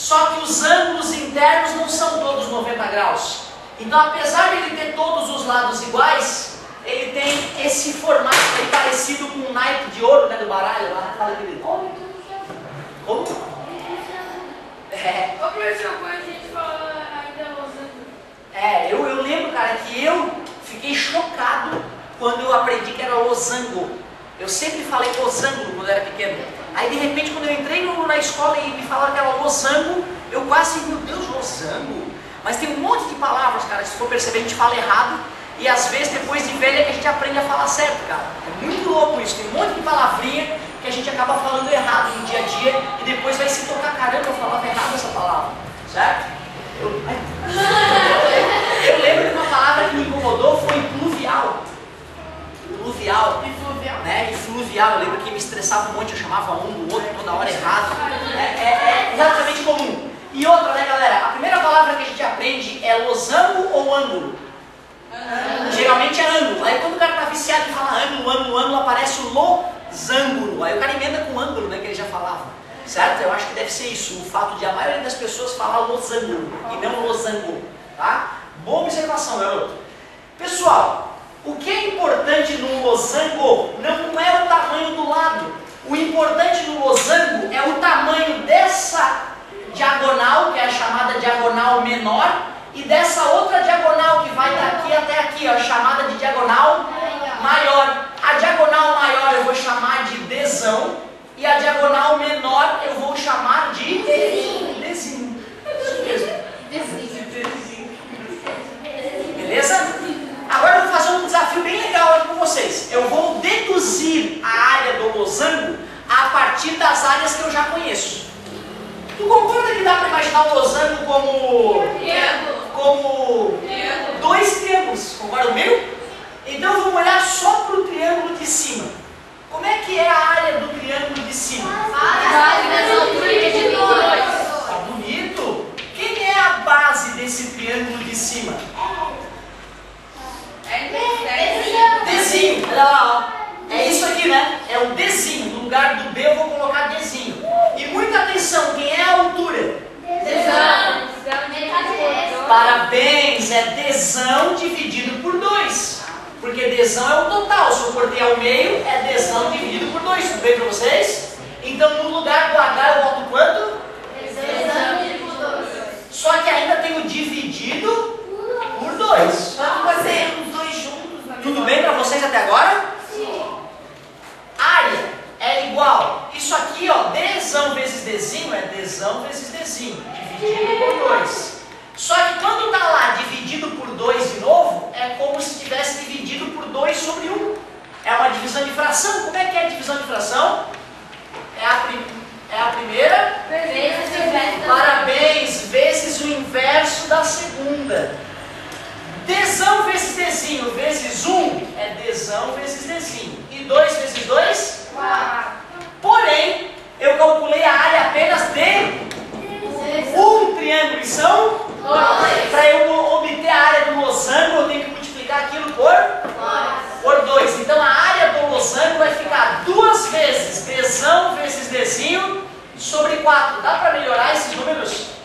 Só que os ângulos internos não são todos 90 graus. Então, apesar de ele ter todos os lados iguais, ele tem esse formato aí parecido com um naipe de ouro, né, do baralho lá. Fala, querido. Como? É. Ô, professor, quando a gente fala ainda losango. É, eu lembro, cara, que eu fiquei chocado quando eu aprendi que era losango. Eu sempre falei losango quando eu era pequeno. Aí, de repente, quando eu entrei na escola e me falaram que era losango, eu quase, meu Deus, losango. Mas tem um monte de palavras, cara, se for perceber, a gente fala errado. E às vezes, depois de velha, que a gente aprende a falar certo, cara. É muito louco isso. Tem um monte de palavrinha que a gente acaba falando errado no dia a dia e depois vai se tocar, caramba, eu falava errado essa palavra. Certo? Eu lembro que uma palavra que me incomodou foi pluvial. Pluvial. E fluvial. Né? E fluvial. Eu lembro que me estressava um monte, eu chamava um do outro toda hora errado. É relativamente comum. E outra, né, galera? A primeira palavra que a gente aprende é losango ou ângulo. Geralmente é ângulo. Aí quando o cara tá viciado em falar ângulo, aparece o losango. Aí o cara emenda com ângulo, né, que ele já falava. Certo? Eu acho que deve ser isso, o fato de a maioria das pessoas falar losango e não losango. Tá? Boa observação, garoto. Pessoal, o que é importante no losango não é o tamanho do lado. O importante no losango é o tamanho dessa diagonal, que é a chamada diagonal menor, e dessa outra diagonal que vai daqui até aqui, ó, chamada de diagonal maior. A diagonal maior eu vou chamar de desão e a diagonal menor eu vou chamar de desinho. Beleza? Agora eu vou fazer um desafio bem legal aqui com vocês. Eu vou deduzir a área do losango a partir das áreas que eu já conheço. Tu concorda que dá para imaginar o losango como dois triângulos? Concorda comigo? Então vamos olhar só para o triângulo de cima. Como é que é a área do triângulo de cima? Tá bonito. Quem é a base desse triângulo de cima? Desenho. Olha lá, ó. É isso aqui, né? É o desenho. No lugar do B eu vou colocar desenho. E muita atenção, quem é a altura? Parabéns, é desão dividido por 2. Porque desão é o total. Se eu cortei ao meio, é desão dividido por 2. Tudo bem para vocês? Então no lugar do H eu boto quanto? Desão dividido por 2. Só que ainda tem o dividido por 2. Vamos fazer os dois juntos. Tudo bem para vocês até agora? Sim. Área é igual. Isso aqui, ó, desão vezes desenho é desão vezes desenho, dividido por 2. Só que quando está lá dividido por 2 de novo, é como se tivesse dividido por 2 sobre 1. É uma divisão de fração. Como é que é a divisão de fração? É a primeira. Parabéns, vezes o inverso da segunda. Desão vezes desenho vezes 1 é desão vezes desenho. E 2 vezes 2? 4. Porém, eu calculei a área apenas de um triângulo. E são? 2. Para eu obter a área do losango, eu tenho que multiplicar aquilo por 2. Então a área do losango vai ficar 2 vezes desão vezes desenho sobre 4. Dá para melhorar esses números?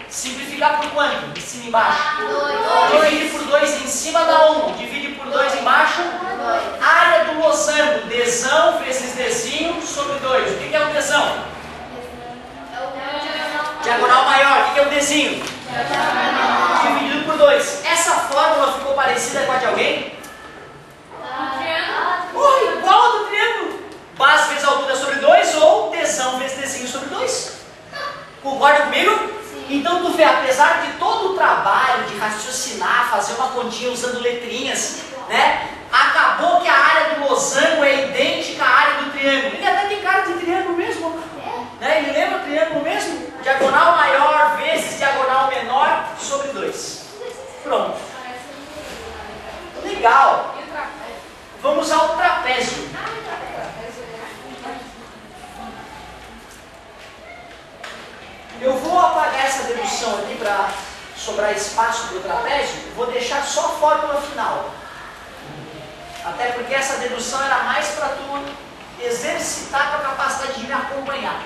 Simplificar por quanto? De cima e embaixo. 2. Divide por 2 em cima dá 1. Divide por 2 embaixo. Área do losango, desão vezes desenho sobre 2. O que é o desão? Diagonal maior. O que é o desenho? Dividido por 2. Essa fórmula ficou parecida com a de alguém? Igual a do triângulo. Base vezes altura sobre 2 ou desão vezes desenho sobre 2. Concorda comigo? Então tu vê, apesar de todo o trabalho de raciocinar, fazer uma continha usando letrinhas, né? Acabou que a área do losango é idêntica à área do triângulo. Ele até tem cara de triângulo mesmo, né? Ele lembra triângulo mesmo? Diagonal maior vezes diagonal menor sobre 2. Pronto. Legal. Vamos ao trapézio. Eu vou apagar essa dedução aqui para sobrar espaço para o trapézio. Vou deixar só a fórmula final. Até porque essa dedução era mais para tu exercitar a tua capacidade de me acompanhar.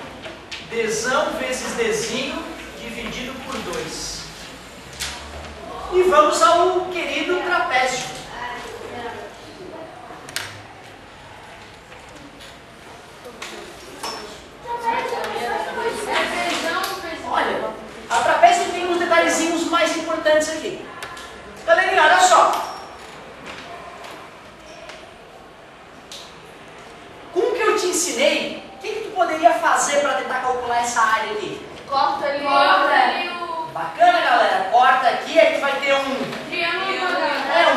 Desão vezes desenho dividido por 2. E vamos ao querido trapézio. Olha, a trapézio tem uns detalhezinhos mais importantes aqui. Galerinha, olha só. Com o que eu te ensinei, o que tu poderia fazer para tentar calcular essa área aqui? Corta ali o Bacana, galera. Corta aqui, aí tu vai ter um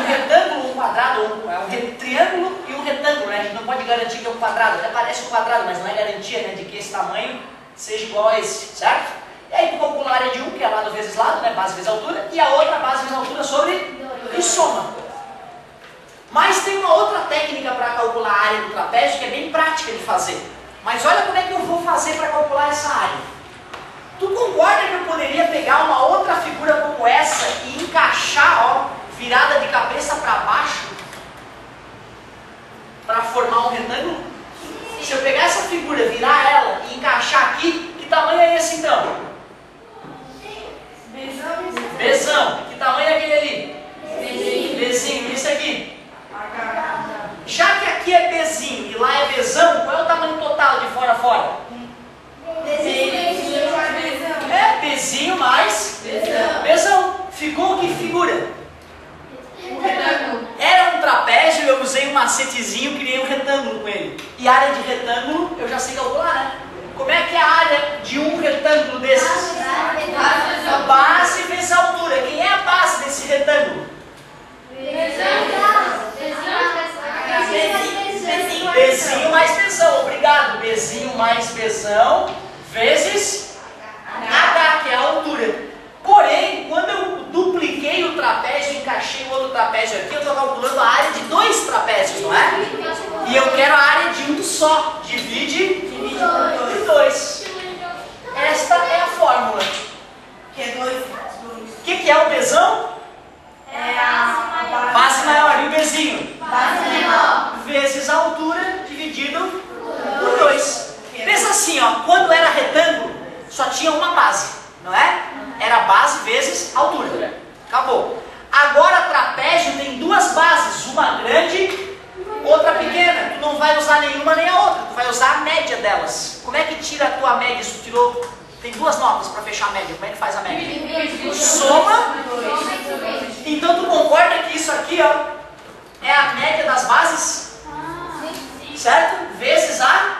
retângulo, um quadrado, um triângulo e um retângulo, né? A gente não pode garantir que é um quadrado, até parece um quadrado, mas não é garantia, né, de que esse tamanho seja igual a esse, certo? E aí tu calcula a área de um, que é lado vezes lado, né, base vezes altura, e a outra base vezes altura sobre e soma. Mas tem uma outra técnica para calcular a área do trapézio que é bem prática de fazer. Mas olha como é que eu vou fazer para calcular essa área. Tu concorda que eu poderia pegar uma outra figura como essa e encaixar, ó, virada de cabeça para baixo, para formar um retângulo? Se eu pegar essa figura, virar ela e encaixar aqui, que tamanho é esse então? Bezão. Que tamanho é aquele ali? Bezinho. Isso aqui? Já que aqui é bezinho e lá é bezão, qual é o tamanho total de fora a fora? É, bezinho mais bezão. Ficou que figura? Era um trapézio, eu usei um macetezinho, criei um retângulo com ele. E a área de retângulo eu já sei calcular, né? Como é que é a área de um retângulo desses? Base vezes altura. Quem é a base desse retângulo? Bezinho mais bezão. Obrigado. Bezinho mais bezão vezes H, que é a altura. Porém, quando eu dupliquei o trapézio e encaixei o outro trapézio aqui, eu estou calculando a área de 2 trapézios, não é? E eu quero a área de um só. Divide por 2. Esta é a fórmula. Que é 2. O que é o bezão? É a Base maior. E o bezinho? base menor. Vezes a altura dividido por 2. Pensa assim, ó, quando era retângulo, só tinha uma base, não é? Era base vezes altura. Acabou. Agora trapézio tem 2 bases, uma grande, outra pequena. Tu não vai usar nenhuma nem a outra, tu vai usar a média delas. Como é que tira a tua média? Se tu tirou, tem 2 notas para fechar a média. Como é que faz a média? Soma. Então tu concorda que isso aqui, ó, é a média das bases? Certo? Vezes a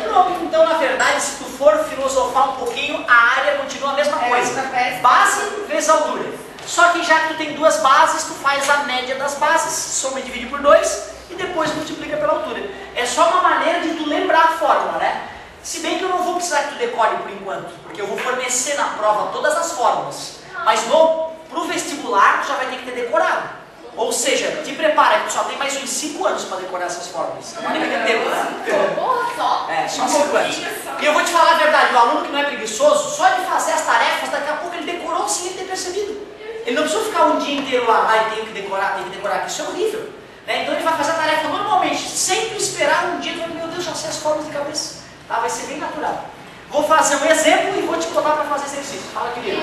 pronto. Então, na verdade, se tu for filosofar um pouquinho, a área continua a mesma coisa. Base vezes altura. Só que já que tu tem 2 bases, tu faz a média das bases, soma e divide por 2 e depois multiplica pela altura. É só uma maneira de tu lembrar a fórmula, né? Se bem que eu não vou precisar que tu decore por enquanto, porque eu vou fornecer na prova todas as fórmulas. Mas pro vestibular, tu já vai ter que ter decorado. Ou seja, te prepara que tu só tem mais uns 5 anos para decorar essas fórmulas. Não vai ter tempo, né? Só 5 anos. E eu vou te falar a verdade, o aluno que não é preguiçoso, só de fazer as tarefas, daqui a pouco ele decorou sem ele ter percebido. Ele não precisa ficar um dia inteiro lá, tenho que decorar, que isso é horrível. Né? Então ele vai fazer a tarefa normalmente, sem esperar um dia, meu Deus, já sei as fórmulas de cabeça. Tá? Vai ser bem natural. Vou fazer um exemplo e vou te botar para fazer esse exercício. Fala, querido.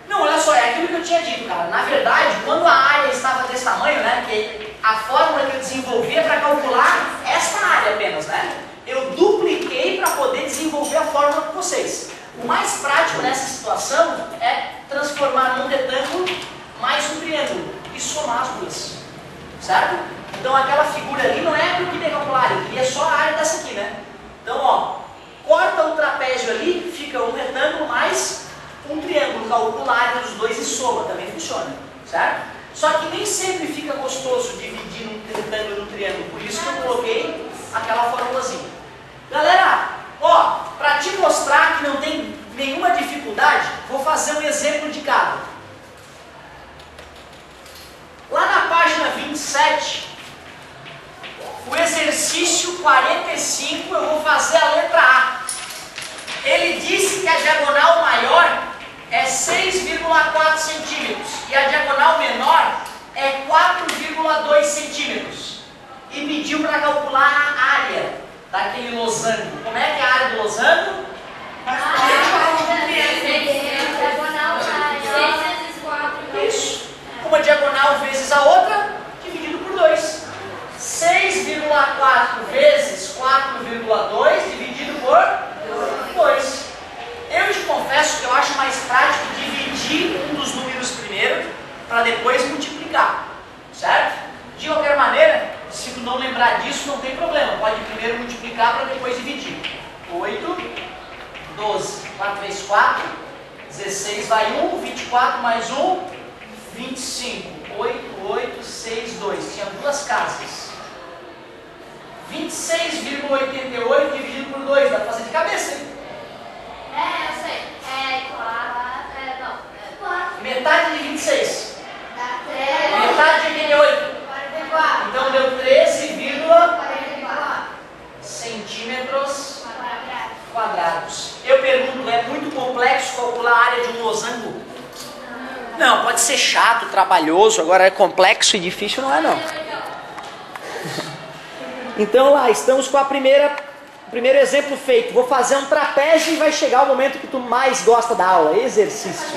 Não, olha só, é aquilo que eu tinha dito, cara. Na verdade, quando a área estava desse tamanho, né, porque a fórmula que eu desenvolvi é para calcular esta área apenas, né? Eu dupliquei para poder desenvolver a fórmula com vocês. O mais prático nessa situação é transformar num retângulo mais um triângulo e somar as duas, certo? Então aquela figura ali não é o que tem que calcular, eu queria só a área dessa aqui, né? Então, ó, corta o trapézio ali, fica um retângulo mais um triângulo, calcula a área dos dois e soma, também funciona, certo? Só que nem sempre fica gostoso dividir um retângulo no triângulo, por isso que eu coloquei aquela formulazinha. Galera, ó, para te mostrar que não tem nenhuma dificuldade, vou fazer um exemplo de cada. Lá na página 27, o exercício 45, eu vou fazer a letra A. Ele disse que a diagonal maior é 6,4 centímetros e a diagonal menor é 4,2 centímetros. E pediu para calcular a área daquele losango. Como é que é a área do losango? Isso. Uma diagonal vezes a outra, dividido por 2. 6,4 vezes 4,2 dividido por 2. Eu te confesso que eu acho mais prático dividir um dos números primeiro para depois multiplicar, certo? De qualquer maneira, se tu não lembrar disso, não tem problema. Pode primeiro multiplicar para depois dividir. 8, 12, 4 vezes 4, 16 vai 1, 24 mais 1, 25. 8, 8, 6, 2. Tinha duas casas. 26,88 dividido por 2. Dá para fazer de cabeça, hein? Eu sei. Metade de 26. Dá 3. Metade de 88. 44. Então deu 13,44 44. centímetros quadrados. Eu pergunto, é muito complexo calcular a área de um losango? Não, pode ser chato, trabalhoso, agora é complexo e difícil, não é não. Então lá, estamos com o primeiro exemplo feito. Vou fazer um trapézio e vai chegar o momento que tu mais gosta da aula, exercício.